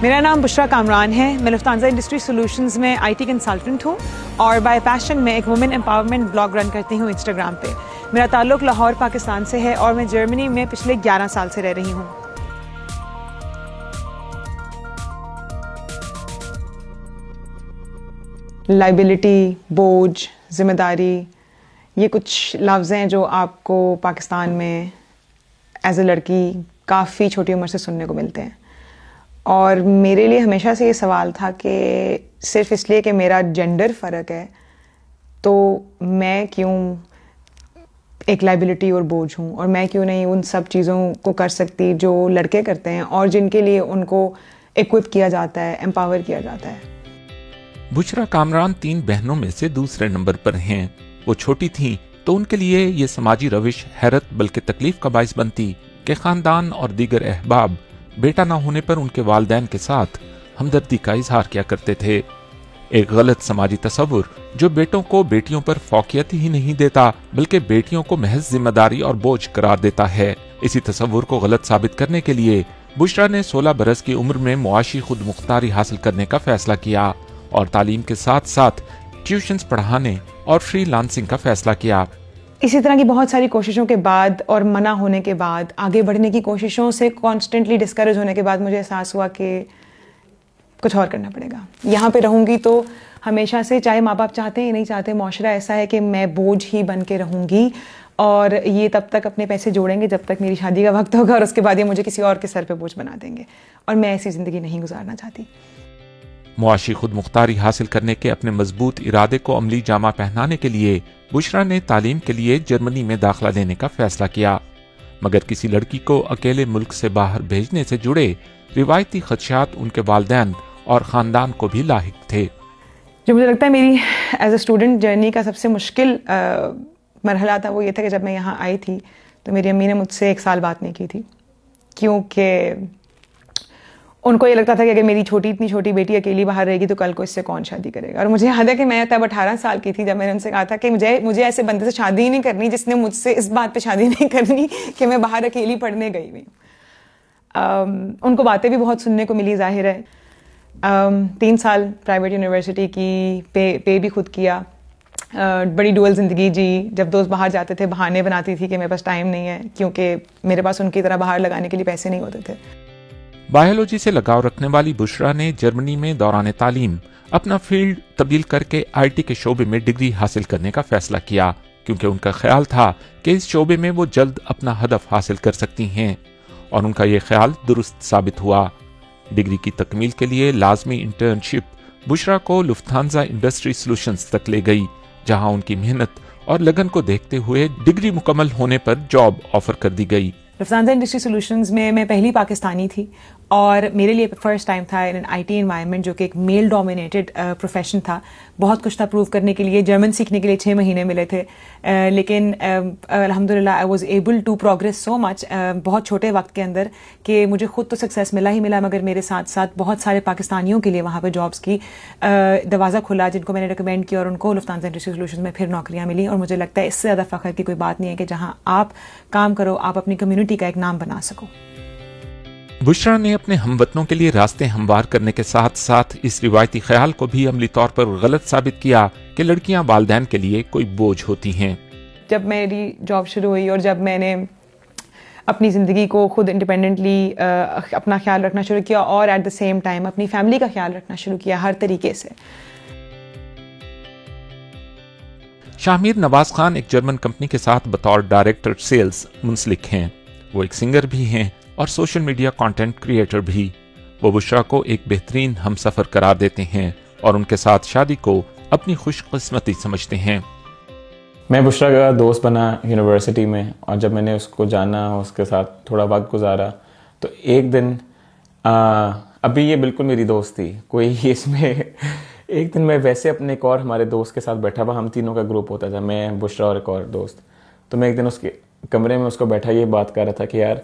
میرا نام بشرا کامران ہے. میں لفتانزا انڈسٹری سولوشنز میں IT کنسلٹنٹ ہوں اور بائی پیشن میں ایک وومن امپاورمنٹ بلاگ رن کرتی ہوں انسٹاگرام پہ. میرا تعلق لاہور پاکستان سے ہے اور میں جرمنی میں پچھلے 11 سال سے رہ رہی ہوں. لائبلٹی، بوجھ، ذمہ داری، یہ کچھ لفظ ہیں جو آپ کو پاکستان میں ایز اے لڑکی کافی چھوٹی عمر سے سننے کو ملتے ہیں. اور میرے لیے ہمیشہ سے یہ سوال تھا کہ صرف اس لیے کہ میرا جینڈر فرق ہے تو میں کیوں ایک لائبلٹی اور بوجھ ہوں، اور میں کیوں نہیں ان سب چیزوں کو کر سکتی جو لڑکے کرتے ہیں اور جن کے لیے ان کو ایکوپ کیا جاتا ہے، امپاور کیا جاتا ہے. بشرا کامران 3 بہنوں میں سے دوسرے نمبر پر ہیں. وہ چھوٹی تھیں تو ان کے لیے یہ سماجی روش حیرت بلکہ تکلیف کا باعث بنتی کہ خاندان اور دیگر احباب بیٹا نہ ہونے پر ان کے والدین کے ساتھ ہمدردی کا اظہار کیا کرتے تھے. ایک غلط سماجی تصور جو بیٹوں کو بیٹیوں پر فوقیت ہی نہیں دیتا بلکہ بیٹیوں کو محض ذمہ داری اور بوجھ قرار دیتا ہے. اسی تصور کو غلط ثابت کرنے کے لیے بشرا نے 16 برس کی عمر میں معاشی خود مختاری حاصل کرنے کا فیصلہ کیا اور تعلیم کے ساتھ ساتھ ٹیوشنز پڑھانے اور فری لانسنگ کا فیصلہ کیا. اسی طرح کی بہت ساری کوششوں کے بعد اور منع ہونے کے بعد، آگے بڑھنے کی کوششوں سے کانسٹنٹلی ڈسکریج ہونے کے بعد مجھے احساس ہوا کہ کچھ اور کرنا پڑے گا. یہاں پہ رہوں گی تو ہمیشہ سے، چاہے ماں باپ چاہتے ہیں یا نہیں چاہتے، معاشرہ ایسا ہے کہ میں بوجھ ہی بن کے رہوں گی اور یہ تب تک اپنے پیسے جوڑیں گے جب تک میری شادی کا وقت ہوگا، اور اس کے بعد یہ مجھے کسی اور کے سر پہ بوجھ بنا دیں گے، اور میں ایسی زندگی نہیں گزارنا چاہتی. معاشی خود مختاری حاصل کرنے کے اپنے مضبوط ارادے کو عملی جامہ پہنانے کے لیے بشرا نے تعلیم کے لیے جرمنی میں داخلہ لینے کا فیصلہ کیا. مگر کسی لڑکی کو اکیلے ملک سے باہر بھیجنے سے جڑے روایتی خدشات ان کے والدین اور خاندان کو بھی لاحق تھے. جو مجھے لگتا ہے میری ایز اے اسٹوڈنٹ جرنی کا سب سے مشکل مرحلہ تھا وہ یہ تھا کہ جب میں یہاں آئی تھی تو میری امی نے مجھ سے 1 سال بات نہیں کی تھی، کیونکہ ان کو یہ لگتا تھا کہ اگر میری اتنی چھوٹی بیٹی اکیلی باہر رہے گی تو کل کو اس سے کون شادی کرے گا. اور مجھے یاد ہے کہ میں تب 18 سال کی تھی جب میں نے ان سے کہا تھا کہ مجھے ایسے بندے سے شادی ہی نہیں کرنی جس نے مجھ سے اس بات پہ شادی نہیں کرنی کہ میں باہر اکیلی پڑھنے گئی ہوئی. ان کو باتیں بھی بہت سننے کو ملی، ظاہر ہے. 3 سال پرائیویٹ یونیورسٹی کی پے بھی خود کیا، بڑی ڈوئل زندگی جی. جب دوست باہر جاتے تھے بہانے بناتی تھی کہ میرے پاس ٹائم نہیں ہے، کیونکہ میرے پاس ان کی طرح باہر لگانے کے لیے پیسے نہیں ہوتے تھے. بایولوجی سے لگاؤ رکھنے والی بشرا نے جرمنی میں دوران تعلیم اپنا فیلڈ تبدیل کر کے IT کے شعبے میں ڈگری حاصل کرنے کا فیصلہ کیا، کیونکہ ان کا خیال تھا کہ اس شعبے میں وہ جلد اپنا ہدف حاصل کر سکتی ہیں، اور ان کا یہ خیال درست ثابت ہوا. ڈگری کی تکمیل کے لیے لازمی انٹرنشپ بشرا کو لفتانزا انڈسٹری سولوشنز تک لے گئی، جہاں ان کی محنت اور لگن کو دیکھتے ہوئے ڈگری مکمل ہونے پر جاب آفر کر دی گئی. لفتانزا انڈسٹری سولوشنز میں پہلی پاکستانی تھی اور میرے لیے فرسٹ ٹائم تھا ان IT انوائرمنٹ جو کہ ایک میل ڈومینیٹڈ پروفیشن تھا. بہت کچھ تھا پروو کرنے کے لیے، جرمن سیکھنے کے لیے 6 مہینے ملے تھے، لیکن الحمدللہ I was able to progress so much بہت چھوٹے وقت کے اندر کہ مجھے خود تو سکسیس ملا ہی ملا، مگر میرے ساتھ ساتھ بہت سارے پاکستانیوں کے لیے وہاں پہ جابس کی دروازہ کھلا جن کو میں نے ریکمینڈ کیا، اور ان کو لفتانزا انڈسٹری سولوشنز میں پھر نوکریاں ملی. اور مجھے لگتا ہے اس سے زیادہ فخر کی کوئی بات نہیں ہے کہ جہاں آپ کام کرو آپ اپنی کمیونٹی کا ایک نام بنا سکو. بشرا نے اپنے ہم وطنوں کے لیے راستے ہموار کرنے کے ساتھ ساتھ اس روایتی خیال کو بھی عملی طور پر غلط ثابت کیا کہ لڑکیاں والدین کے لیے کوئی بوجھ ہوتی ہیں. جب میری جاب شروع ہوئی اور جب میں نے اپنی زندگی کو خود انڈیپینڈنٹلی اپنا خیال رکھنا شروع کیا اور ایٹ دا سیم ٹائم اپنی فیملی کا خیال رکھنا شروع کیا ہر طریقے سے. شاہمیر نواز خان ایک جرمن کمپنی کے ساتھ بطور ڈائریکٹر سیلز منسلک ہیں. وہ ایک سنگر بھی ہیں اور سوشل میڈیا کانٹینٹ کریئٹر بھی. وہ بشرا کو ایک بہترین ہم سفر قرار دیتے ہیں اور ان کے ساتھ شادی کو اپنی خوش قسمتی سمجھتے ہیں. میں بشرا کا دوست بنا یونیورسٹی میں، اور جب میں نے اس کو جانا، اس کے ساتھ تھوڑا وقت گزارا، تو ایک دن ابھی یہ بالکل میری دوست تھی، کوئی اس میں ایک دن میں ویسے اپنے ایک اور ہمارے دوست کے ساتھ بیٹھا ہوا، ہم تینوں کا گروپ ہوتا تھا، میں، بشرا اور ایک اور دوست. تو میں ایک دن اس کے کمرے میں اس کو بیٹھا یہ بات کر رہا تھا کہ یار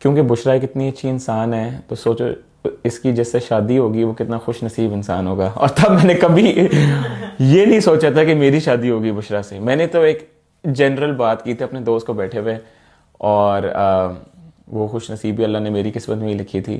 کیونکہ بشرا ایک اتنی اچھی انسان ہے تو سوچو اس کی جس سے شادی ہوگی وہ کتنا خوش نصیب انسان ہوگا. اور تب میں نے کبھی یہ نہیں سوچا تھا کہ میری شادی ہوگی بشرا سے. میں نے تو ایک جنرل بات کی تھی اپنے دوست کو بیٹھے ہوئے، اور وہ خوش نصیبی اللہ نے میری قسمت میں ہی لکھی تھی.